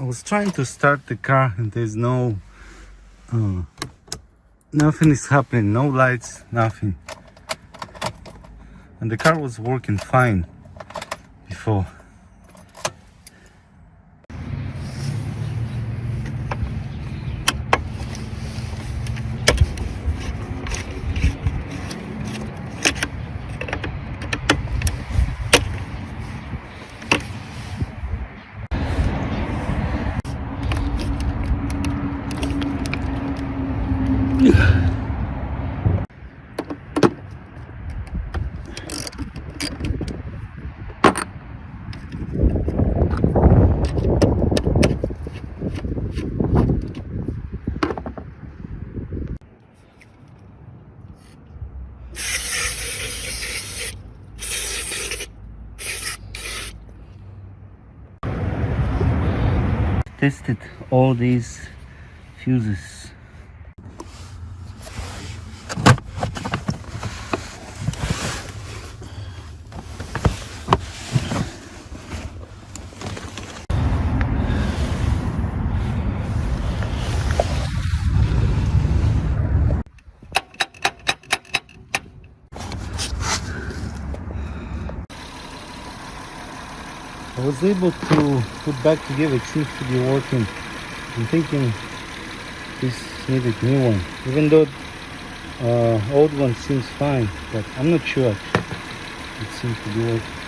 I was trying to start the car and there's nothing is happening, no lights, nothing. And the car was working fine before. Tested all these fuses. I was able to put back together, it seems to be working. I'm thinking this needed new one, even though old one seems fine, but I'm not sure. It seems to be working.